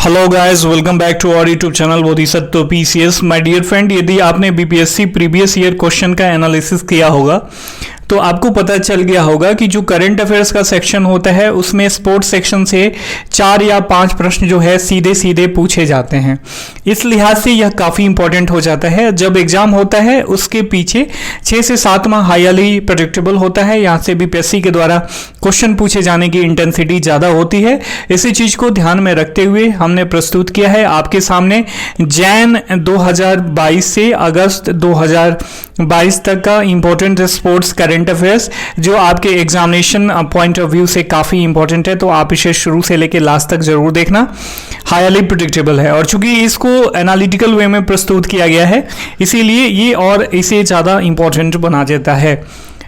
Hello guys, welcome back to our YouTube channel Bodhisattva PCS. My dear friend, यदि आपने BPSC previous year question का analysis किया होगा तो आपको पता चल गया होगा कि जो करंट अफेयर्स का सेक्शन होता है उसमें स्पोर्ट्स सेक्शन से 4 या 5 प्रश्न जो है सीधे सीधे पूछे जाते हैं। इस लिहाज से यह काफ़ी इंपॉर्टेंट हो जाता है। जब एग्जाम होता है उसके पीछे 6 से 7 माह हाईली प्रेडिक्टेबल होता है। यहाँ से बीपीएससी के द्वारा क्वेश्चन पूछे जाने की इंटेंसिटी ज़्यादा होती है। इसी चीज़ को ध्यान में रखते हुए हमने प्रस्तुत किया है आपके सामने जैन 2022 से अगस्त 2022 तक का इंपॉर्टेंट स्पोर्ट्स करंट अफेयर्स, जो आपके एग्जामिनेशन पॉइंट ऑफ व्यू से काफ़ी इंपॉर्टेंट है। तो आप इसे शुरू से लेकर लास्ट तक जरूर देखना, हाईली प्रेडिक्टेबल है। और चूंकि इसको एनालिटिकल वे में प्रस्तुत किया गया है इसीलिए ये और इसे ज़्यादा इंपॉर्टेंट बना देता है।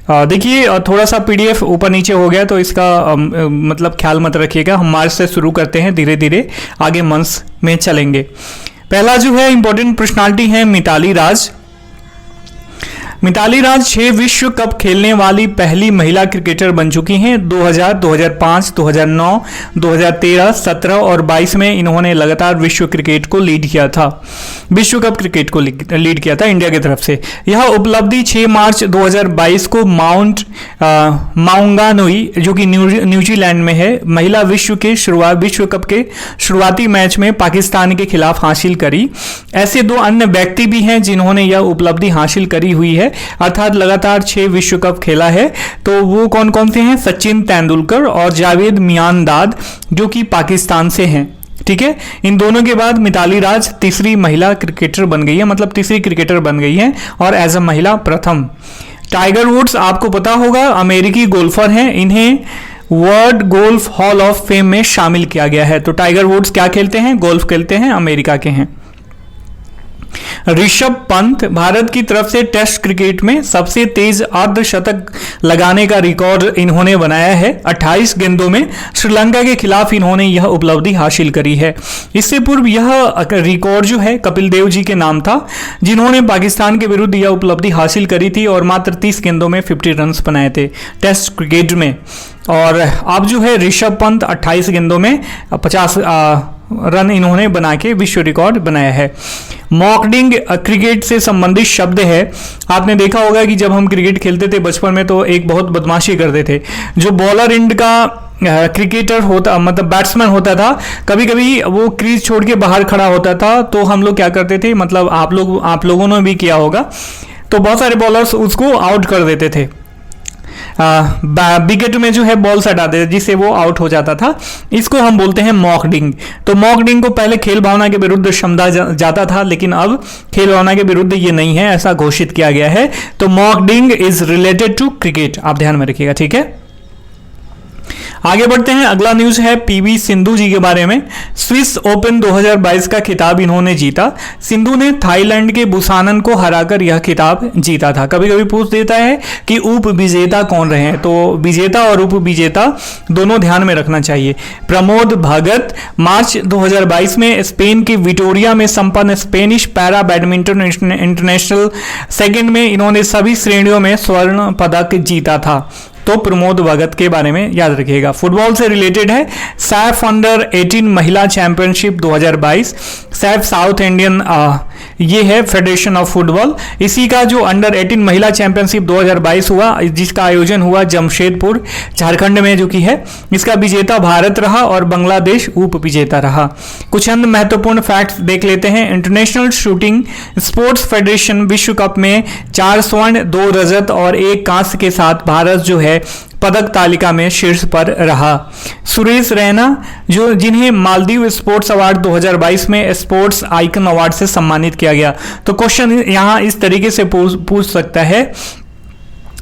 देखिए, थोड़ा सा पीडीएफ ऊपर नीचे हो गया तो इसका मतलब ख्याल मत रखिएगा। हम मार्च से शुरू करते हैं, धीरे धीरे आगे मंथ्स में चलेंगे। पहला जो है इंपॉर्टेंट पर्सनालिटी है मिताली राज। मिताली राज 6 विश्व कप खेलने वाली पहली महिला क्रिकेटर बन चुकी हैं। 2000, 2005, 2009, 2013, 17 और 22 में इन्होंने लगातार विश्व क्रिकेट को लीड किया था, विश्व कप क्रिकेट को लीड किया था इंडिया की तरफ से। यह उपलब्धि 6 मार्च 2022 को माउंगानुई, जो कि न्यूजीलैंड में है, महिला विश्व कप के शुरुआती मैच में पाकिस्तान के खिलाफ हासिल करी। ऐसे 2 अन्य व्यक्ति भी हैं जिन्होंने यह उपलब्धि हासिल करी हुई है, अर्थात लगातार 6 विश्व कप खेला है। तो वो कौन कौन से हैं? सचिन तेंदुलकर और जावेद मियांदाद, जो कि पाकिस्तान से हैं। ठीक है, इन दोनों के बाद मिताली राज तीसरी महिला क्रिकेटर बन गई है, मतलब तीसरी क्रिकेटर बन गई है और एज अ महिला प्रथम। टाइगर वुड्स आपको पता होगा अमेरिकी गोल्फर हैं, इन्हें world golf hall of fame में शामिल किया गया है। तो टाइगर वुड्स क्या खेलते हैं? गोल्फ खेलते हैं, अमेरिका के हैं। ऋषभ पंत भारत की तरफ से टेस्ट क्रिकेट में सबसे तेज अर्धशतक लगाने का रिकॉर्ड इन्होंने बनाया है। 28 गेंदों में श्रीलंका के खिलाफ इन्होंने यह उपलब्धि हासिल करी है। इससे पूर्व यह रिकॉर्ड जो है कपिल देव जी के नाम था, जिन्होंने पाकिस्तान के विरुद्ध यह उपलब्धि हासिल करी थी और मात्र 30 गेंदों में 50 रन बनाए थे टेस्ट क्रिकेट में। और अब जो है ऋषभ पंत 28 गेंदों में 50 रन इन्होंने बना के विश्व रिकॉर्ड बनाया है। मॉकडिंग क्रिकेट से संबंधित शब्द है। आपने देखा होगा कि जब हम क्रिकेट खेलते थे बचपन में तो एक बहुत बदमाशी करते थे। जो बॉलर एंड का क्रिकेटर होता, मतलब बैट्समैन होता था, कभी कभी वो क्रीज छोड़ के बाहर खड़ा होता था। तो हम लोग क्या करते थे, मतलब आप लोगों ने भी किया होगा, तो बहुत सारे बॉलर्स उसको आउट कर देते थे, विकेट में जो है बॉल सटा देते जिससे वो आउट हो जाता था। इसको हम बोलते हैं मॉकडिंग। तो मॉकडिंग को पहले खेल भावना के विरुद्ध समझा जाता था, लेकिन अब खेल भावना के विरुद्ध ये नहीं है, ऐसा घोषित किया गया है। तो मॉकडिंग इज रिलेटेड टू क्रिकेट, आप ध्यान में रखिएगा। ठीक है, आगे बढ़ते हैं। अगला न्यूज है पीवी सिंधु जी के बारे में। स्विस ओपन 2022 का खिताब इन्होंने जीता। सिंधु ने थाईलैंड के बुसानन को हराकर यह खिताब जीता था। कभी कभी पूछ देता है कि उप विजेता कौन रहे हैं, तो विजेता और उप विजेता दोनों ध्यान में रखना चाहिए। प्रमोद भगत मार्च 2022 में स्पेन के विटोरिया में संपन्न Spanish para badminton international second में इन्होंने सभी श्रेणियों में स्वर्ण पदक जीता था। तो प्रमोद भगत के बारे में याद रखिएगा। फुटबॉल से रिलेटेड है सैफ अंडर 18 महिला चैंपियनशिप 2022। सैफ साउथ इंडियन ये है फेडरेशन ऑफ फुटबॉल। इसी का जो अंडर 18 महिला चैंपियनशिप 2022 हुआ, जिसका आयोजन हुआ जमशेदपुर झारखंड में, जो कि है, इसका विजेता भारत रहा और बांग्लादेश उप विजेता रहा। कुछ अन्य महत्वपूर्ण फैक्ट्स देख लेते हैं। इंटरनेशनल शूटिंग स्पोर्ट्स फेडरेशन विश्व कप में 4 स्वर्ण 2 रजत और 1 कांस्य के साथ भारत जो है पदक तालिका में शीर्ष पर रहा। सुरेश रैना, जो जिन्हें मालदीव स्पोर्ट्स अवार्ड 2022 में स्पोर्ट्स आइकन अवार्ड से सम्मानित किया गया। तो क्वेश्चन यहां इस तरीके से पूछ सकता है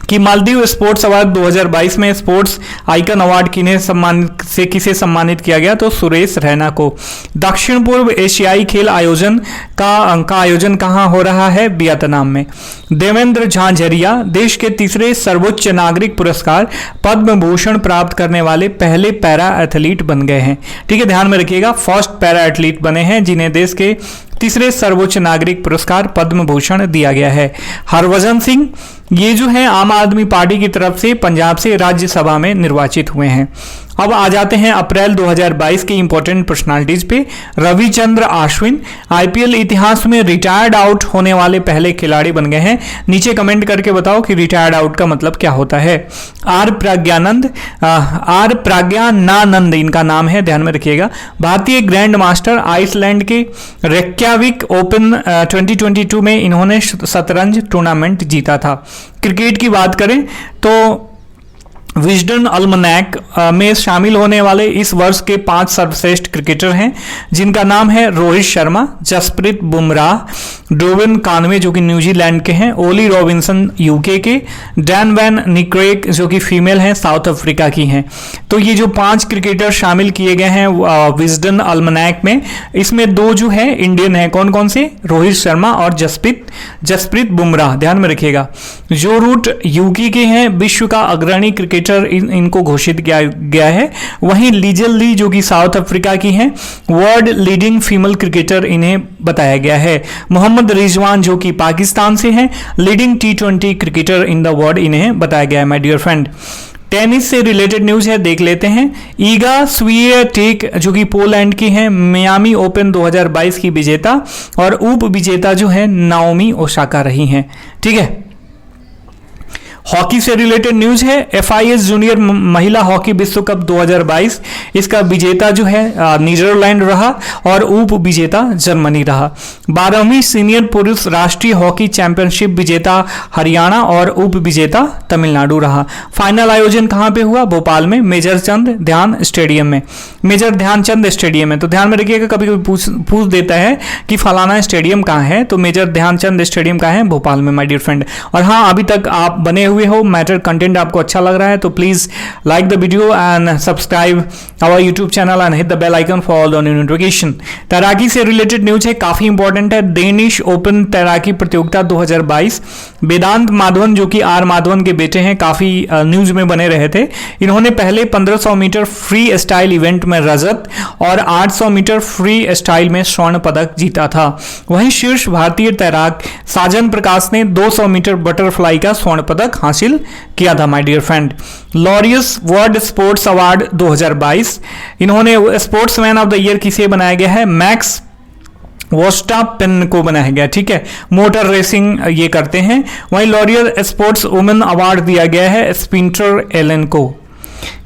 कि मालदीव स्पोर्ट्स अवार्ड 2022 में स्पोर्ट्स आइकन अवार्ड किसे सम्मानित किया गया? तो सुरेश रैना को। दक्षिण पूर्व एशियाई खेल आयोजन का आयोजन कहाँ हो रहा है? वियतनाम में। देवेंद्र झांझरिया देश के तीसरे सर्वोच्च नागरिक पुरस्कार पद्म भूषण प्राप्त करने वाले पहले पैरा एथलीट बन गए हैं। ठीक है, ध्यान में रखिएगा, फर्स्ट पैरा एथलीट बने हैं जिन्हें देश के तीसरे सर्वोच्च नागरिक पुरस्कार पद्म भूषण दिया गया है। हरभजन सिंह, ये जो है आम आदमी पार्टी की तरफ से पंजाब से राज्यसभा में निर्वाचित हुए हैं। अब आ जाते हैं अप्रैल 2022 के इंपॉर्टेंट पर्सनालिटीज पे। रविचंद्र अश्विन आईपीएल इतिहास में रिटायर्ड आउट होने वाले पहले खिलाड़ी बन गए हैं। नीचे कमेंट करके बताओ कि रिटायर्ड आउट का मतलब क्या होता है। आर प्रज्ञानानंद इनका नाम है, ध्यान में रखिएगा। भारतीय ग्रैंड मास्टर आइसलैंड के रेक्याविक ओपन 2022 में इन्होंने शतरंज टूर्नामेंट जीता था। क्रिकेट की बात करें तो विजडन अल्मनैक में शामिल होने वाले इस वर्ष के 5 सर्वश्रेष्ठ क्रिकेटर हैं, जिनका नाम है रोहित शर्मा, जसप्रीत बुमराह, ड्रोवन कानवे जो कि न्यूजीलैंड के हैं, ओली रॉबिन्सन यूके के, डैन वैन निक्रेक जो कि फीमेल हैं, साउथ अफ्रीका की हैं। तो ये जो 5 क्रिकेटर शामिल किए गए हैं विजडन अल्मनैक में, इसमें 2 जो है इंडियन है। कौन कौन से? रोहित शर्मा और जसप्रीत बुमराह, ध्यान में रखिएगा। जो रूट यूके के हैं, विश्व का अग्रणी क्रिकेटर इनको घोषित किया गया है। वहीं लीजल ली जो कि साउथ अफ्रीका की हैं, वर्ल्ड लीडिंग फीमेल क्रिकेटर इन्हें बताया गया है। मोहम्मद रिजवान जो कि पाकिस्तान से हैं, leading T20 cricketer in the world इन्हें बताया गया है माय डियर फ्रेंड। टेनिस से रिलेटेड न्यूज है, देख लेते हैं। ईगा स्विएटेक जो कि पोलैंड की हैं, मियामी ओपन 2022 की विजेता और उप विजेता जो है नाओमी ओसाका रही हैं। ठीक है। हॉकी से रिलेटेड न्यूज है। FIS जूनियर महिला हॉकी विश्व कप 2022 इसका विजेता जो है नीदरलैंड रहा और उप विजेता जर्मनी रहा। 12वीं सीनियर पुरुष राष्ट्रीय हॉकी चैंपियनशिप विजेता हरियाणा और उप विजेता तमिलनाडु रहा। फाइनल आयोजन कहां पे हुआ? भोपाल में, मेजर ध्यानचंद स्टेडियम में। मेजर ध्यानचंद स्टेडियम में, तो ध्यान में रखिएगा, कभी कभी पूछ देता है कि फलाना स्टेडियम कहाँ है, तो मेजर ध्यानचंद स्टेडियम कहाँ है? भोपाल में माय डियर फ्रेंड। और हाँ, अभी तक आप बने हुए हो, मैटर कंटेंट आपको अच्छा लग रहा है तो please like the video and subscribe our YouTube channel and hit the bell icon for all the new notification. तैराकी से रिलेटेड न्यूज है, काफी इंपॉर्टेंट है। डेनिश ओपन तैराकी प्रतियोगिता 2022, वेदांत माधवन जो कि आर माधवन के बेटे हैं, काफी न्यूज में बने रहे थे। इन्होंने पहले 1500 मीटर फ्री स्टाइल इवेंट में रजत और 800 मीटर फ्री स्टाइल में स्वर्ण पदक जीता था। वहीं शीर्ष भारतीय तैराक साजन प्रकाश ने 200 मीटर बटरफ्लाई का स्वर्ण पदक हासिल किया था my dear friend. Laureus world sports award 2022, इन्होंने स्पोर्ट्समैन ऑफ द ईयर किसे बनाया गया है? मैक्स वर्स्टापेन को बनाया गया। ठीक है, मोटर रेसिंग ये करते हैं। वहीं लॉरियल स्पोर्ट्स वुमेन अवार्ड दिया गया है स्पिंटर एलन को।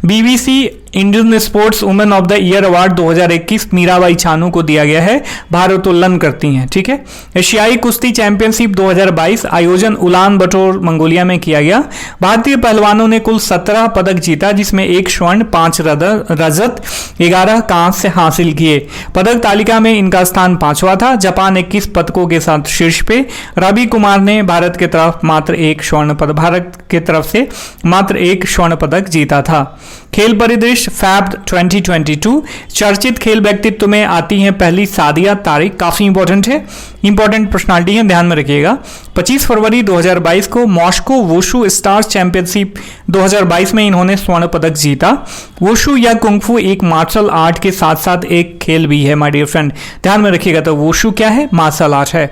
BBC Indian sports women of the year award 2021 Mirabai Chanu को दिया गया है, भारोत्तोलन करती हैं। ठीक है। एशियाई कुश्ती चैंपियनशिप 2022 आयोजन उलान बटोर मंगोलिया में किया गया। भारतीय पहलवानों ने कुल 17 पदक जीता, जिसमें 1 स्वर्ण, 5 रजत, 11 कांस्य हासिल किए। पदक तालिका में इनका स्थान 5वां था। जापान 21 पदकों के साथ शीर्ष पे। रवि कुमार ने भारत की तरफ से मात्र एक स्वर्ण पदक जीता था। खेल परिदृश्य फैब 2022, चर्चित खेल व्यक्तित्व में आती हैं पहली सादिया तारिक, काफी इंपॉर्टेंट है, इंपॉर्टेंट पर्सनालिटी है, ध्यान में रखिएगा। 25 फरवरी 2022 को मॉस्को वुशु स्टार्स चैंपियनशिप 2022 में इन्होंने स्वर्ण पदक जीता। वुशु या कुंगफू एक मार्शल आर्ट के साथ साथ एक खेल भी है माय डियर फ्रेंड, ध्यान में रखिएगा। तो वुशु क्या है? मार्शल आर्ट है।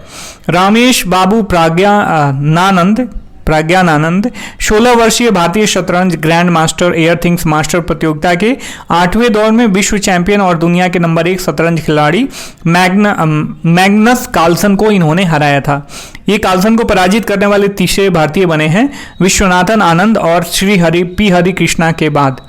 रामेश बाबू प्रज्ञानानंद 16 वर्षीय भारतीय शतरंज grand master air things master प्रतियोगिता के 8वें दौर में विश्व चैंपियन और दुनिया के नंबर 1 शतरंज खिलाड़ी मैग्नस कार्लसन को इन्होंने हराया था। ये कार्लसन को पराजित करने वाले तीसरे भारतीय बने हैं विश्वनाथन आनंद और श्री हरि कृष्णा के बाद।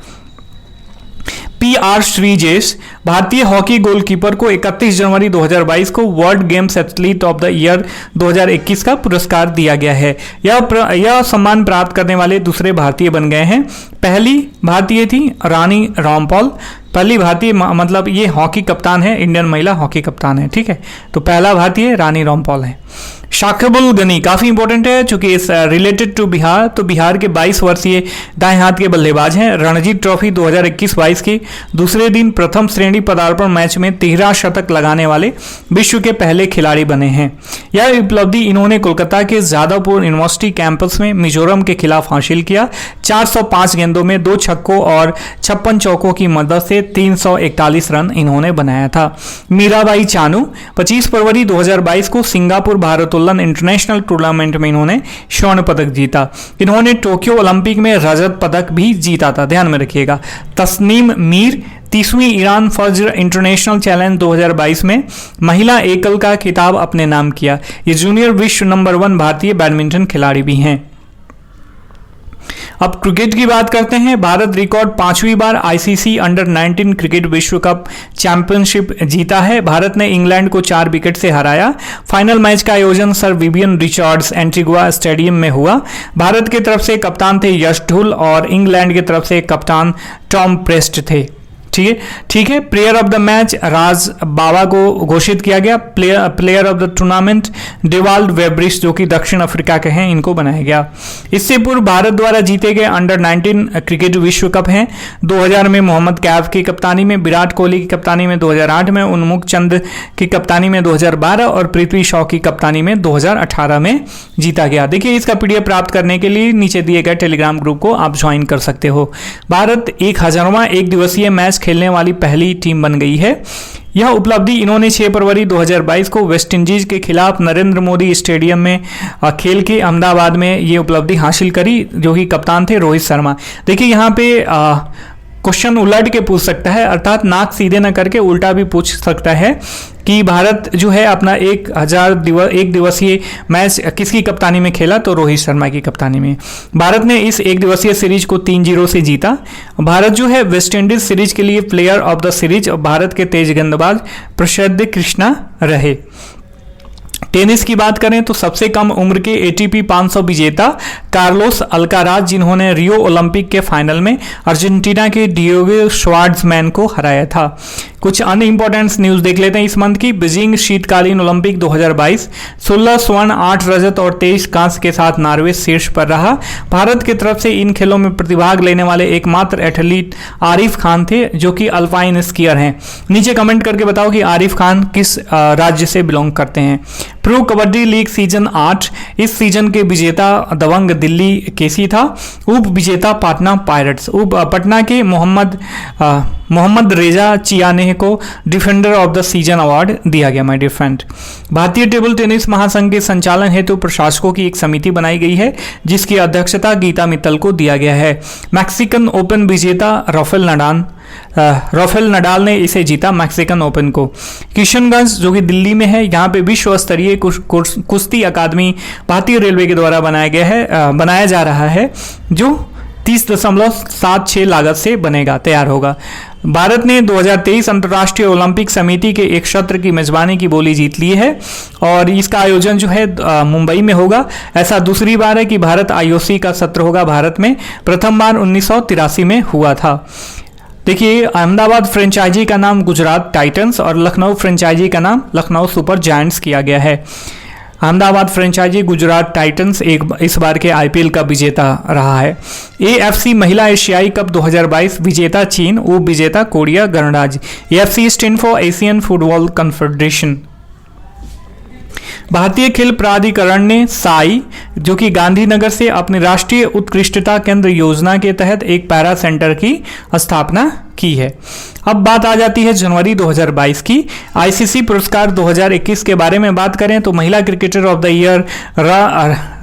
PR श्रीजेश भारतीय हॉकी गोलकीपर को 31 जनवरी 2022 को world games athlete of the year 2021 का पुरस्कार दिया गया है। यह सम्मान प्राप्त करने वाले दूसरे भारतीय बन गए हैं। पहली भारतीय थी रानी रामपाल, पहली भारतीय मतलब ये हॉकी कप्तान है, इंडियन महिला हॉकी कप्तान है। ठीक है, तो पहला भारतीय रानी रामपाल है। शाकिबुल गनी काफी इंपॉर्टेंट है चूंकि इस रिलेटेड टू बिहार, तो बिहार के 22 वर्षीय दाएं हाथ के बल्लेबाज हैं। रणजी ट्रॉफी 2021-22 के दूसरे दिन प्रथम श्रेणी पदार्पण मैच में 13 शतक लगाने वाले विश्व के पहले खिलाड़ी बने हैं। यह उपलब्धि इन्होंने कोलकाता के जादवपुर यूनिवर्सिटी कैंपस में मिजोरम के खिलाफ हासिल किया। 405 गेंदों में 2 छक्कों और 56 चौकों की मदद से 341 रन इन्होंने बनाया था। मीराबाई चानू 25 फरवरी 2022 को सिंगापुर भारोत्तोलन इंटरनेशनल टूर्नामेंट में इन्होंने स्वर्ण पदक जीता। इन्होंने टोक्यो ओलंपिक में रजत पदक भी जीता था, ध्यान में रखिएगा। Tasneem Mir 30वीं Iran फज्र international challenge 2022 में महिला एकल का खिताब अपने नाम किया। ये जूनियर विश्व नंबर 1 भारतीय बैडमिंटन खिलाड़ी भी हैं। अब क्रिकेट की बात करते हैं। भारत रिकॉर्ड 5वीं बार आईसीसी अंडर 19 क्रिकेट विश्व कप चैंपियनशिप जीता है। भारत ने इंग्लैंड को 4 विकेट से हराया। फाइनल मैच का आयोजन sir Vivian Richards Antigua stadium में हुआ। भारत की तरफ से कप्तान थे यश ढुल और इंग्लैंड की तरफ से कप्तान टॉम प्रेस्ट थे। ठीक है। Player of the match Raj Baba को घोषित किया गया। Player of the tournament Dewald Brevis जो कि दक्षिण अफ्रीका के हैं, इनको बनाया गया। इससे पूर्व भारत द्वारा जीते गए अंडर 19 क्रिकेट विश्व कप हैं 2000 में मोहम्मद कैफ की कप्तानी में, विराट कोहली की कप्तानी में 2008 में, उन्मुख चंद की कप्तानी में 2012 और पृथ्वी शॉ की कप्तानी में 2018 में जीता गया। देखिए, इसका पीडीएफ प्राप्त करने के लिए नीचे दिए गए टेलीग्राम ग्रुप को आप ज्वाइन कर सकते हो। भारत 1000वां एक दिवसीय मैच खेलने वाली पहली टीम बन गई है। यह उपलब्धि इन्होंने 6 फरवरी 2022 को वेस्टइंडीज के खिलाफ नरेंद्र मोदी स्टेडियम में खेल के अहमदाबाद में ये उपलब्धि हासिल करी, जो कि कप्तान थे रोहित शर्मा। देखिए, यहाँ पे क्वेश्चन उलट के पूछ सकता है, अर्थात नाक सीधे न करके उल्टा भी पूछ सकता है कि भारत जो है अपना एक दिवसीय मैच किसकी कप्तानी में खेला, तो रोहित शर्मा की कप्तानी में। भारत ने इस एक दिवसीय सीरीज को 3-0 से जीता। भारत जो है वेस्ट इंडीज सीरीज के लिए player of the series Bharat के तेज गेंदबाज प्रसिद्ध कृष्णा रहे। टेनिस की बात करें तो सबसे कम उम्र के एटीपी 500 विजेता कार्लोस अल्काराज, जिन्होंने रियो ओलंपिक के फाइनल में अर्जेंटीना के डिएगो श्वार्ट्जमैन को हराया था। कुछ अन्य इंपॉर्टेंट न्यूज देख लेते हैं इस मंथ की। बीजिंग शीतकालीन ओलंपिक 2022 16 स्वर्ण 8 रजत और 23 कांस्य के साथ नॉर्वे शीर्ष पर रहा। भारत की तरफ से इन खेलों में प्रतिभाग लेने वाले एकमात्र एथलीट आरिफ खान थे, जो कि अल्पाइन स्कीयर हैं। नीचे कमेंट करके बताओ कि आरिफ खान किस राज्य से बिलोंग करते हैं। प्रो कबड्डी लीग सीजन 8, इस सीजन के विजेता दबंग दिल्ली केसी था। उप विजेता पटना पायरेट्स। पटना के मोहम्मद रेजा चियानेह को defender of the season award दिया गया। माय डियर फ्रेंड, भारतीय टेबल टेनिस महासंघ के संचालन हेतु प्रशासकों की एक समिति बनाई गई है, जिसकी अध्यक्षता गीता मित्तल को दिया गया है। मैक्सिकन ओपन विजेता राफेल नडाल ने इसे जीता, मैक्सिकन ओपन को। किशनगंज जो कि दिल्ली में है, यहाँ पे विश्व स्तरीय कुश्ती अकादमी भारतीय रेलवे के द्वारा बनाया जा रहा है, जो 30.76 लागत से तैयार होगा। भारत ने 2023 अंतर्राष्ट्रीय ओलंपिक समिति के एक सत्र की मेजबानी की बोली जीत ली है और इसका आयोजन जो है मुंबई में होगा। ऐसा दूसरी बार है कि भारत आईओसी का सत्र होगा भारत में। प्रथम बार 1983 में हुआ था। देखिए, अहमदाबाद फ्रेंचाइजी का नाम गुजरात टाइटंस और लखनऊ फ्रेंचाइजी का नाम लखनऊ सुपर जायंट्स किया गया है। अहमदाबाद फ्रेंचाइजी गुजरात टाइटंस इस बार के आईपीएल का विजेता रहा है। एएफसी महिला एशियाई कप 2022 विजेता चीन, उप विजेता कोरिया गणराज्य। AFC stand for Asian football confederation. भारतीय खेल प्राधिकरण ने साई, जो कि गांधीनगर से अपनी राष्ट्रीय उत्कृष्टता केंद्र योजना के तहत एक पैरा सेंटर की स्थापना की है। अब बात आ जाती है जनवरी 2022 की। आईसीसी पुरस्कार 2021 के बारे में बात करें तो महिला क्रिकेटर ऑफ द ईयर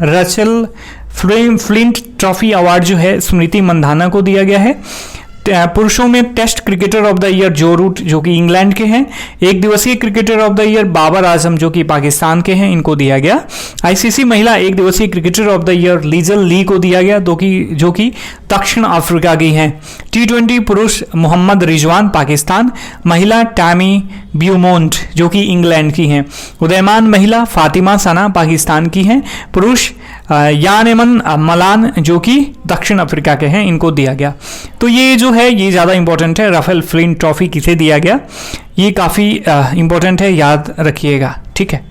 रचल फ्लिंट ट्रॉफी अवार्ड जो है स्मृति मंधाना को दिया गया है। पुरुषों में test cricketer of the year Joe Root, जो कि इंग्लैंड के हैं। एक दिवसीय cricketer of the year Babar Azam, जो कि पाकिस्तान के हैं, इनको दिया गया। आईसीसी महिला एक दिवसीय क्रिकेटर ऑफ द ईयर लीजल ली को दिया गया, जो कि दक्षिण अफ्रीका की हैं। T20 पुरुष मोहम्मद रिजवान पाकिस्तान, महिला टैमी ब्यूमोंट जो कि इंग्लैंड की हैं। उदयमान महिला फातिमा सना पाकिस्तान की हैं। पुरुष यानेमन मलान जो कि दक्षिण अफ्रीका के हैं, इनको दिया गया। तो ये जो है ये ज़्यादा इंपॉर्टेंट है। राफेल फ्लिंट ट्रॉफी किसे दिया गया, ये काफ़ी इंपॉर्टेंट है, याद रखिएगा, ठीक है।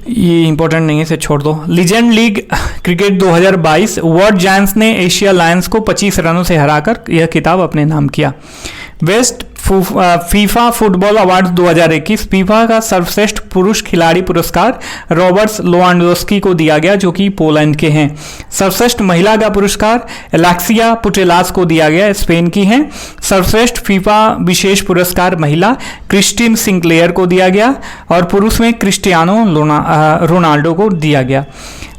ये इंपॉर्टेंट नहीं है, इसे छोड़ दो। Legend league cricket 2022 world giants ने एशिया लायंस को 25 रनों से हराकर यह खिताब अपने नाम किया। Best FIFA football award 2021, FIFA का सर्वश्रेष्ठ पुरुष खिलाड़ी पुरस्कार रॉबर्ट लेवांडोव्स्की को दिया गया, जो कि पोलैंड के हैं। सर्वश्रेष्ठ महिला का पुरस्कार एलेक्सिया पुटेलास को दिया गया, स्पेन की हैं। सर्वश्रेष्ठ फीफा विशेष पुरस्कार महिला क्रिस्टीन सिंक्लेयर को दिया गया और पुरुष में क्रिस्टियानो रोनाल्डो को दिया गया।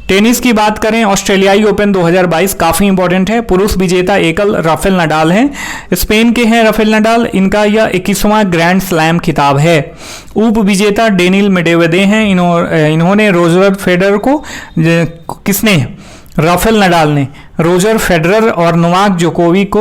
टेनिस की बात करें, ऑस्ट्रेलियाई ओपन 2022 काफी इंपॉर्टेंट है। पुरुष विजेता एकल राफेल नडाल हैं, स्पेन के हैं राफेल नडाल, इनका यह 21वां ग्रैंड स्लैम खिताब है। उप विजेता डेनिल मेडवेदेव हैं, इन्होंने रोजर फेडरर को, किसने, राफेल नडाल ने रोजर फेडरर और नोवाक जोकोविक को,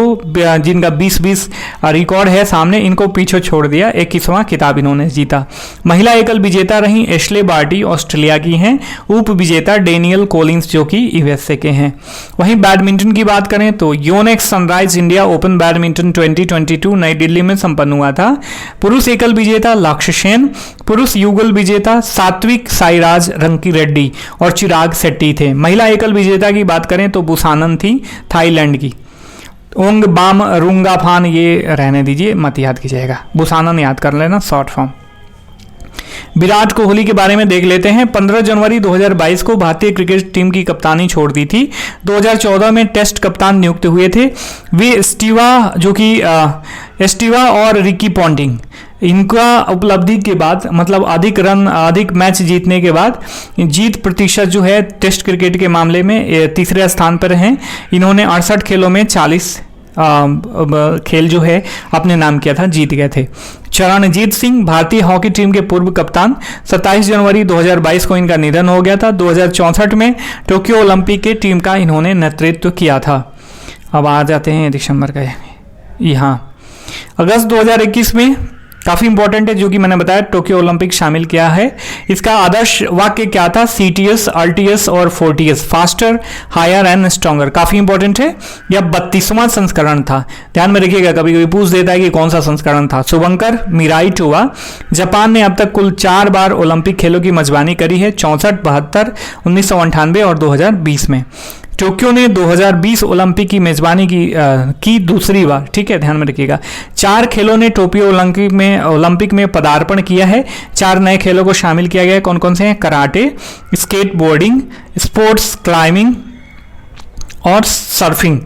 जिनका 20-20 रिकॉर्ड है सामने, इनको पीछे छोड़ दिया। 21वां खिताब इन्होंने जीता। महिला एकल विजेता रही एश्ले बार्टी, ऑस्ट्रेलिया की हैं। उप विजेता डेनियल कोलिंस, जो कि यूएसए के हैं। वहीं बैडमिंटन की बात करें तो Yonex sunrise India open badminton 2022 नई दिल्ली में संपन्न हुआ था। पुरुष एकल विजेता लक्ष्य सेन, पुरुष युगल विजेता सात्विक साईराज रंकी रेड्डी और चिराग शेट्टी थे। महिला एकल विजेता की बात करें तो बुसानन थी थाईलैंड की। ओंग बाम रुंगाफान, ये रहने दीजिए, मत याद कीजिएगा, बुसानन याद कर लेना, शॉर्ट फॉर्म। विराट कोहली के बारे में देख लेते हैं। 15 जनवरी 2022 को भारतीय क्रिकेट टीम की कप्तानी छोड़ दी थी। 2014 में टेस्ट कप्तान नियुक्त हुए थे। वे स्टीवा और रिकी पॉन्टिंग, इनका उपलब्धि के बाद, मतलब अधिक रन अधिक मैच जीतने के बाद जीत प्रतिशत जो है टेस्ट क्रिकेट के मामले में तीसरे स्थान पर हैं। इन्होंने 68 खेलों में 40 खेल जो है अपने नाम किया था, जीत गए थे। चरणजीत सिंह, भारतीय हॉकी टीम के पूर्व कप्तान, 27 जनवरी 2022 को इनका निधन हो गया था। 2064 में टोक्यो ओलंपिक के टीम का इन्होंने नेतृत्व किया था। अब आ जाते हैं दिसंबर का, यहाँ अगस्त 2021 में काफ़ी इंपॉर्टेंट है, जो कि मैंने बताया टोक्यो ओलंपिक शामिल किया है। इसका आदर्श वाक्य क्या था? CTS, RTS और 4TS, faster, higher and stronger. काफ़ी इंपॉर्टेंट है। यह 32वां संस्करण था, ध्यान में रखिएगा, कभी कभी पूछ देता है कि कौन सा संस्करण था। शुभंकर मिराई टोवा, जापान ने अब तक कुल 4 बार ओलंपिक खेलों की मेजबानी करी है, 64, 72, 1998 और 2020 में। टोक्यो ने 2020 ओलंपिक की मेजबानी की दूसरी बार, ठीक है, ध्यान में रखिएगा। 4 खेलों ने टोक्यो ओलंपिक में पदार्पण किया है। 4 नए खेलों को शामिल किया गया है। कौन कौन से हैं? कराटे, स्केटबोर्डिंग, स्पोर्ट्स क्लाइंबिंग और सर्फिंग।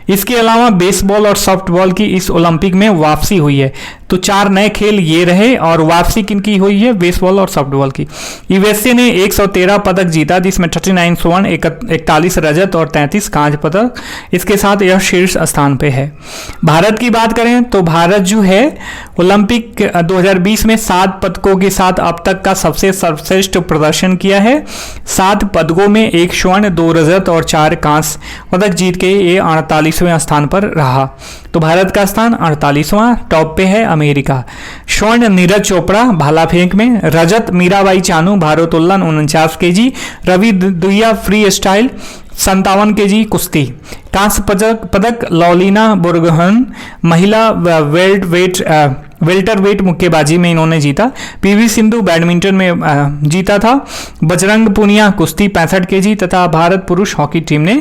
इसके अलावा बेसबॉल और सॉफ्टबॉल की इस ओलंपिक में वापसी हुई है। तो 4 नए खेल ये रहे और वापसी किनकी हुई है? बेसबॉल और सॉफ्टबॉल की। यूएसए ने 113 पदक जीता, जिसमें 39 स्वर्ण, 41 रजत और 33 कांस्य पदक। इसके साथ यह शीर्ष स्थान पे है। भारत की बात करें तो भारत जो है ओलंपिक 2020 में 7 पदकों के साथ अब तक का सबसे सर्वश्रेष्ठ प्रदर्शन किया है। 7 पदकों में 1 स्वर्ण, 2 रजत और 4 कांस्य पदक जीत के ये 48वें स्थान पर रहा। तो भारत का स्थान 48वां, टॉप पे है अमेरिका। स्वर्ण नीरज चोपड़ा भाला फेंक में, रजत मीराबाई चानू भारोत्तोलन 49 kg, Ravi Dahiya free style 57 kg कुश्ती। कांस्य पदक लौलीना बुरगोहन महिला वेल्टर वेट मुक्केबाजी में इन्होंने जीता। पीवी सिंधु बैडमिंटन में जीता था। बजरंग पुनिया कुश्ती 65 kg तथा भारत पुरुष हॉकी टीम ने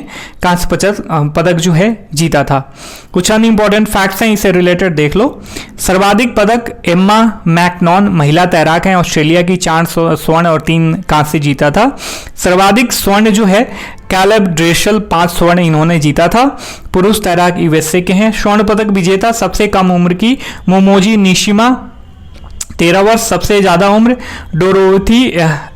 कांस्य पदक जो है जीता था। कुछ अन्य इंपॉर्टेंट फैक्ट्स हैं, इससे रिलेटेड देख लो। सर्वाधिक पदक एम्मा मैकनॉन महिला तैराक हैं, ऑस्ट्रेलिया की 4 स्वर्ण और 3 कांस्य जीता था। सर्वाधिक स्वर्ण जो है कैलेब ड्रेशल 5 स्वर्ण इन्होंने जीता था। पुरुष तैराक यूएसए के हैं। स्वर्ण पदक विजेता सबसे कम उम्र की मोमोजी निशिमा 13 वर्ष, सबसे ज्यादा उम्र डोरोथी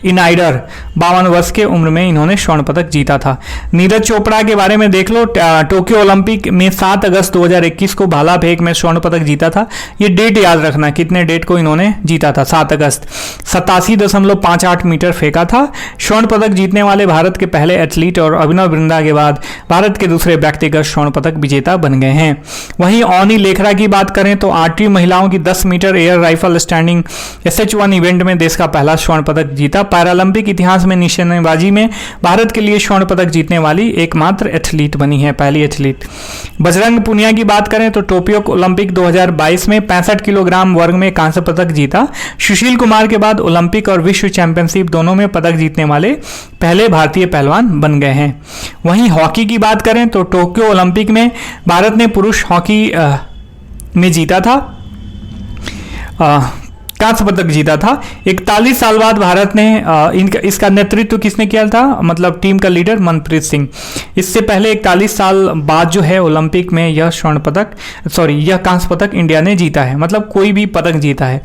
इनाइडर 52 वर्ष के उम्र में इन्होंने स्वर्ण पदक जीता था। नीरज चोपड़ा के बारे में देख लो। टोक्यो ओलंपिक में 7 अगस्त 2021 को भाला फेंक में स्वर्ण पदक जीता था। ये डेट याद रखना, कितने डेट को इन्होंने जीता था? 7 अगस्त। 87.58 मीटर फेंका था। स्वर्ण पदक जीतने वाले भारत के पहले एथलीट और अभिनव बिंद्रा के बाद भारत के दूसरे व्यक्तिगत स्वर्ण पदक विजेता बन गए हैं। वहीं ऑनी लेखरा की बात करें तो आर्चरी महिलाओं की 10 metre air rifle standing SH1 event में देश का पहला स्वर्ण पदक जीता। पैरालंपिक इतिहास में निशानेबाजी में भारत के लिए स्वर्ण पदक जीतने वाली एकमात्र एथलीट बनी है, पहली एथलीट। बजरंग पुनिया की बात करें तो टोक्यो ओलंपिक 2022 में 65 किलोग्राम वर्ग में कांस्य पदक जीता। सुशील कुमार के बाद ओलंपिक और विश्व चैंपियनशिप दोनों में पदक जीतने वाले पहले भारतीय पहलवान बन गए हैं। वहीं हॉकी की बात करें तो टोक्यो ओलंपिक में भारत ने पुरुष हॉकी में जीता था। कांस्य पदक जीता था। 41 साल बाद भारत ने इसका नेतृत्व किसने किया था, मतलब टीम का लीडर मनप्रीत सिंह। इससे पहले 41 साल बाद जो है ओलंपिक में यह यह कांस्य पदक इंडिया ने जीता है, मतलब कोई भी पदक जीता है।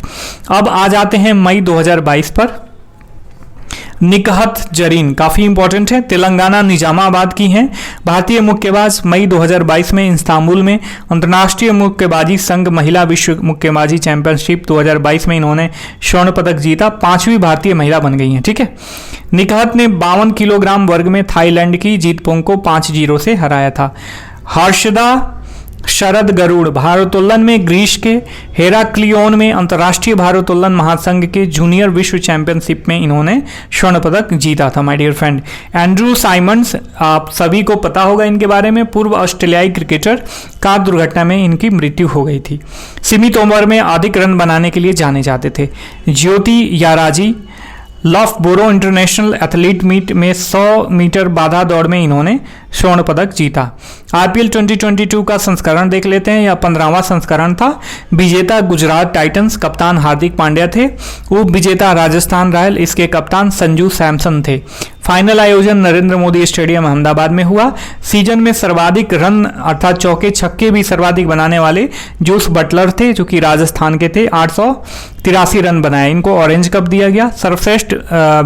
अब आ जाते हैं मई 2022 पर। निकहत जरीन काफ़ी इंपॉर्टेंट है, तेलंगाना निजामाबाद की हैं। भारतीय मुक्केबाज मई 2022 में इस्तांबुल में अंतर्राष्ट्रीय मुक्केबाजी संघ महिला विश्व मुक्केबाजी चैंपियनशिप 2022 में इन्होंने स्वर्ण पदक जीता, 5वीं भारतीय महिला बन गई हैं। ठीक है, निकहत ने 52 किलोग्राम वर्ग में थाईलैंड की जीतपोंग को 5-0 से हराया था। हर्षदा शरद गरुड़ भारोत्तोलन में ग्रीस के हेराक्लियोन में अंतर्राष्ट्रीय भारोत्तोलन महासंघ के जूनियर विश्व चैंपियनशिप में इन्होंने स्वर्ण पदक जीता था। My dear friend, Andrew Symonds, आप सभी को पता होगा इनके बारे में, पूर्व ऑस्ट्रेलियाई क्रिकेटर, कार दुर्घटना में इनकी मृत्यु हो गई थी। सीमित उम्र में अधिक रन बनाने के लिए जाने जाते थे। ज्योति याराजी लॉफ्टबोरो इंटरनेशनल एथलीट मीट में 100 मीटर बाधा दौड़ में इन्होंने स्वर्ण पदक जीता। आईपीएल 2022 का संस्करण देख लेते हैं, यह 15वां संस्करण था। विजेता गुजरात टाइटंस, कप्तान हार्दिक पांड्या थे। उप विजेता राजस्थान रॉयल, इसके कप्तान संजू सैमसन थे। फाइनल आयोजन नरेंद्र मोदी स्टेडियम अहमदाबाद में हुआ। सीजन में सर्वाधिक रन अर्थात चौके छक्के भी सर्वाधिक बनाने वाले जोस बटलर थे, जो कि राजस्थान के थे, 883 रन बनाए, इनको ऑरेंज कप दिया गया। सर्वश्रेष्ठ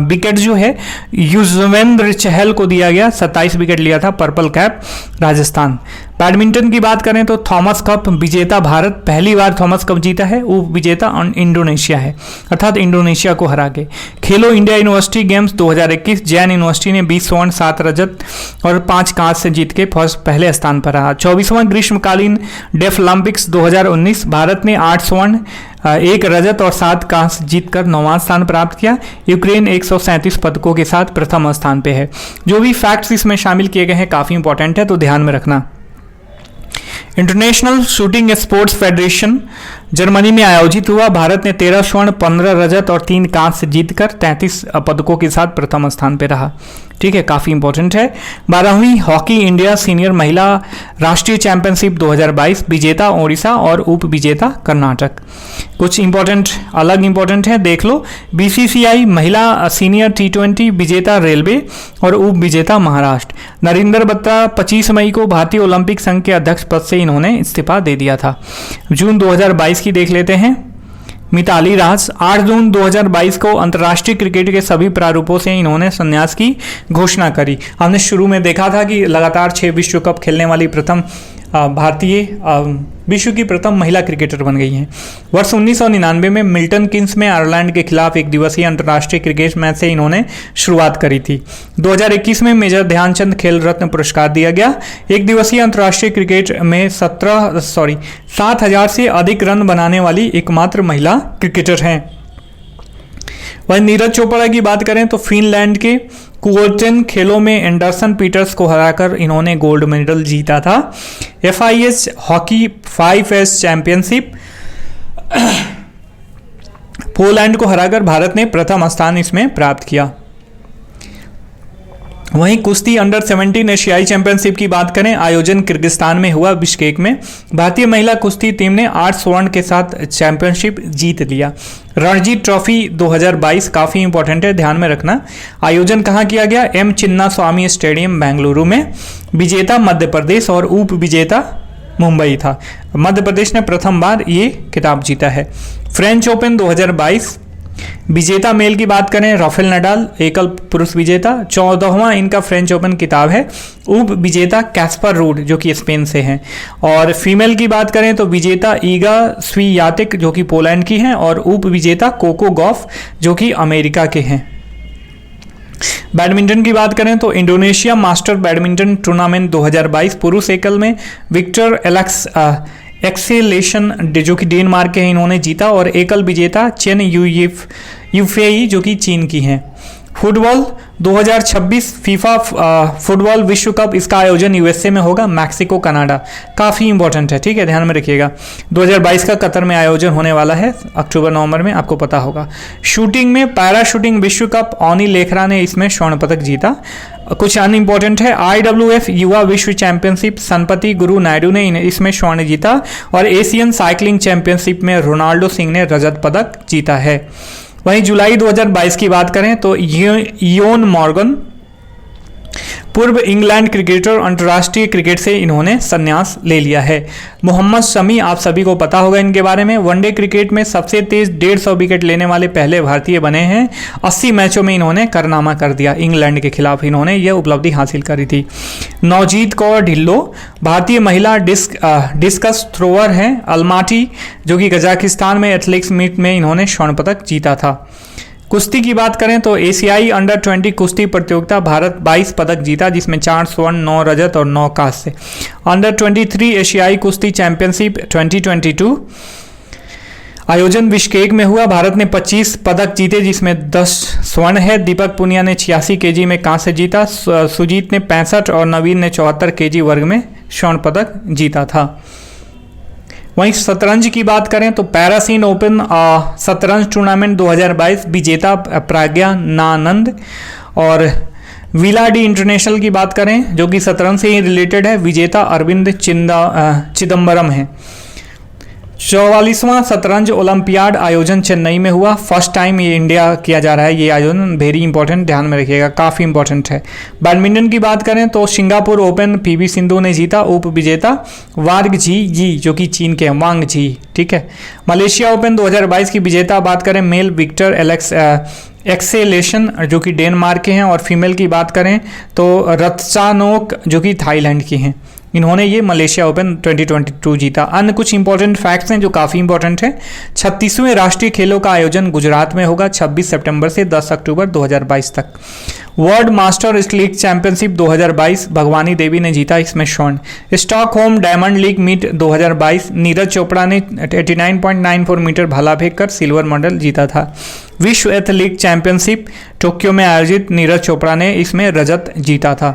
विकेट जो है युजवेंद्र चहल को दिया गया, 27 विकेट लिया था, पर्पल कैप राजस्थान। बैडमिंटन की बात करें तो थॉमस कप विजेता भारत, पहली बार थॉमस कप जीता है। उप विजेता इंडोनेशिया है, अर्थात इंडोनेशिया को हरा के। खेलो India university games 2021, Jain university ने 20 स्वर्ण 7 रजत और 5 कांस्य से जीत के पहले स्थान पर रहा। 24वां ग्रीष्मकालीन डेफ ओलंपिक्स 2019, भारत ने 8 स्वर्ण 1 रजत और 7 कांस्य जीतकर 9वां स्थान प्राप्त किया। यूक्रेन 137 पदकों के साथ प्रथम स्थान पे है। जो भी फैक्ट्स इसमें शामिल किए गए हैं काफ़ी इंपॉर्टेंट है, तो ध्यान में रखना। International shooting sports federation Germany में आयोजित हुआ। भारत ने 13 स्वर्ण 15 रजत और 3 कांस्य जीतकर 33 पदकों के साथ प्रथम स्थान पर रहा। ठीक है, काफ़ी इंपॉर्टेंट है। 12वीं हॉकी इंडिया सीनियर महिला राष्ट्रीय चैंपियनशिप 2022, विजेता ओडिशा और उप विजेता कर्नाटक। कुछ इंपॉर्टेंट अलग इंपॉर्टेंट है, देख लो। बीसीसीआई महिला सीनियर T20, विजेता रेलवे और उप विजेता महाराष्ट्र। नरेंद्र बत्रा 25 मई को भारतीय ओलंपिक संघ के अध्यक्ष पद से इन्होंने इस्तीफा दे दिया था। जून 2022 की देख लेते हैं। मिताली राज 8 जून 2022 को अंतर्राष्ट्रीय क्रिकेट के सभी प्रारूपों से इन्होंने संन्यास की घोषणा करी। हमने शुरू में देखा था कि लगातार 6 विश्व कप खेलने वाली प्रथम भारतीय विश्व की प्रथम महिला क्रिकेटर बन गई हैं। वर्ष 1999 में मिल्टन किन्स में आयरलैंड के खिलाफ एक दिवसीय अंतर्राष्ट्रीय क्रिकेट मैच से इन्होंने शुरुआत करी थी। 2021 में मेजर ध्यानचंद खेल रत्न पुरस्कार दिया गया। एक दिवसीय अंतर्राष्ट्रीय क्रिकेट में 7,000 से अधिक रन बनाने वाली एकमात्र महिला क्रिकेटर हैं। वहीं नीरज चोपड़ा की बात करें तो फिनलैंड के कुओर्टेन खेलों में एंडरसन पीटर्स को हराकर इन्होंने गोल्ड मेडल जीता था। FIH hockey 5S championship Poland को हराकर भारत ने प्रथम स्थान इसमें प्राप्त किया। वहीं कुश्ती अंडर 17 एशियाई चैंपियनशिप की बात करें, आयोजन किर्गिस्तान में हुआ, बिश्केक में। भारतीय महिला कुश्ती टीम ने 8 स्वर्ण के साथ चैंपियनशिप जीत लिया। रणजी ट्रॉफी 2022 काफ़ी इंपॉर्टेंट है, ध्यान में रखना। आयोजन कहाँ किया गया? M चिन्नास्वामी स्टेडियम बेंगलुरु में। विजेता मध्य प्रदेश और उप विजेता मुंबई था। मध्य प्रदेश ने प्रथम बार ये खिताब जीता है। फ्रेंच ओपन 2022 विजेता मेल की बात करें, राफेल नडाल एकल पुरुष विजेता, 14वां इनका फ्रेंच ओपन किताब है। उप विजेता कैस्पर रूड जो कि स्पेन से हैं। और फीमेल की बात करें तो विजेता ईगा स्वियातेक जो कि पोलैंड की हैं और उप विजेता कोको गॉफ जो कि अमेरिका के हैं। बैडमिंटन की बात करें तो इंडोनेशिया मास्टर बैडमिंटन टूर्नामेंट 2022 पुरुष एकल में विक्टर एक्सेलेशन जो कि डेनमार्क के हैं इन्होंने जीता और एकल विजेता चेन यूफेई जो कि चीन की हैं। फुटबॉल 2026 फीफा फुटबॉल विश्व कप, इसका आयोजन यूएसए में होगा, मैक्सिको कनाडा, काफ़ी इंपॉर्टेंट है, ठीक है, ध्यान में रखिएगा। 2022 का कतर में आयोजन होने वाला है, अक्टूबर नवंबर में, आपको पता होगा। शूटिंग में पैरा शूटिंग विश्व कप, ऑनी लेखरा ने इसमें स्वर्ण पदक जीता। कुछ अनइम्पोर्टेंट है, IWF युवा विश्व चैंपियनशिप, संपति गुरु नायडू ने इसमें स्वर्ण जीता, और एशियन साइकिलिंग चैंपियनशिप में रोनाल्डो सिंह ने रजत पदक जीता है। वहीं जुलाई 2022 की बात करें तो इयोन मॉर्गन, पूर्व इंग्लैंड क्रिकेटर, अंतर्राष्ट्रीय क्रिकेट से इन्होंने संन्यास ले लिया है। मोहम्मद शमी, आप सभी को पता होगा इनके बारे में, वनडे क्रिकेट में सबसे तेज 150 विकेट लेने वाले पहले भारतीय बने हैं। 80 मैचों में इन्होंने कारनामा कर दिया, इंग्लैंड के खिलाफ इन्होंने यह उपलब्धि हासिल करी थी। नवजीत कौर ढिल्लो, भारतीय महिला डिस्कस थ्रोअर हैं, अलमाटी जो कि कजाकिस्तान में एथलेटिक्स मीट में इन्होंने स्वर्ण पदक जीता था। कुश्ती की बात करें तो एशियाई अंडर 20 कुश्ती प्रतियोगिता भारत 22 पदक जीता, जिसमें 4 स्वर्ण, 9 रजत और 9 कांस्य। अंडर 23 एशियाई कुश्ती चैंपियनशिप 2022 आयोजन बिश्केक में हुआ, भारत ने 25 पदक जीते, जिसमें 10 स्वर्ण है। दीपक पुनिया ने 86 केजी में कांस्य जीता, सुजीत ने 65 और नवीन ने 74 केजी वर्ग में स्वर्ण पदक जीता था। वहीं शतरंज की बात करें तो पैरासीन ओपन शतरंज टूर्नामेंट 2022 विजेता प्रज्ञानानंद, और विलाडी इंटरनेशनल की बात करें जो कि शतरंज से ही रिलेटेड है, विजेता अरविंद चिदम्बरम है। 44वां शतरंज ओलंपियाड आयोजन चेन्नई में हुआ, फर्स्ट टाइम ये इंडिया किया जा रहा है, ये आयोजन वेरी इंपॉर्टेंट, ध्यान में रखिएगा, काफ़ी इंपॉर्टेंट है। बैडमिंटन की बात करें तो सिंगापुर ओपन PV सिंधु ने जीता, उप विजेता वांग जी जो कि चीन के वांग जी, ठीक है। मलेशिया ओपन 2022 की विजेता बात करें मेल विक्टर एक्सेलेशन जो कि डेनमार्क के हैं, और फीमेल की बात करें तो रत्चानोक जो कि थाईलैंड की हैं, इन्होंने ये मलेशिया ओपन 2022 जीता। अन्य कुछ इंपॉर्टेंट फैक्ट्स हैं जो काफ़ी इंपॉर्टेंट हैं। 36वें राष्ट्रीय खेलों का आयोजन गुजरात में होगा 26 सितंबर से 10 अक्टूबर 2022 तक। World master league championship 2022 Bhagwani Devi ने जीता, इसमें स्वर्ण। Stockholm Diamond League meet 2022 Neeraj Chopra ने 89.94 मीटर भाला फेंक कर सिल्वर मेडल जीता था। विश्व एथलीट चैंपियनशिप टोक्यो में आयोजित नीरज चोपड़ा ने इसमें रजत जीता था।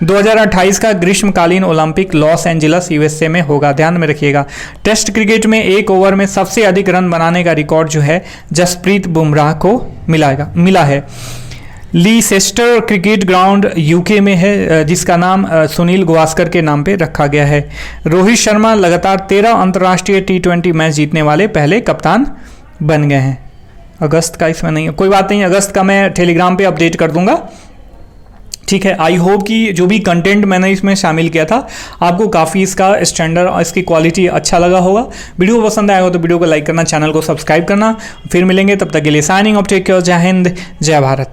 2028 का ग्रीष्मकालीन ओलंपिक लॉस एंजलिस USA में होगा, ध्यान में रखिएगा। टेस्ट क्रिकेट में एक ओवर में सबसे अधिक रन बनाने का रिकॉर्ड जो है जसप्रीत बुमराह को मिला है। लीसेस्टर क्रिकेट ग्राउंड UK में है, जिसका नाम सुनील गावस्कर के नाम पे रखा गया है। रोहित शर्मा लगातार 13 अंतर्राष्ट्रीय T20 मैच जीतने वाले पहले कप्तान बन गए हैं। अगस्त का इसमें नहीं है, कोई बात नहीं, अगस्त का मैं टेलीग्राम पे अपडेट कर दूंगा, ठीक है। आई होप कि जो भी कंटेंट मैंने इसमें शामिल किया था आपको काफ़ी इसका स्टैंडर्ड और इसकी क्वालिटी अच्छा लगा होगा। वीडियो पसंद आया हो तो वीडियो को लाइक करना, चैनल को सब्सक्राइब करना। फिर मिलेंगे, तब तक के लिए साइनिंग ऑफ, टेक केयर, जय हिंद, जय भारत।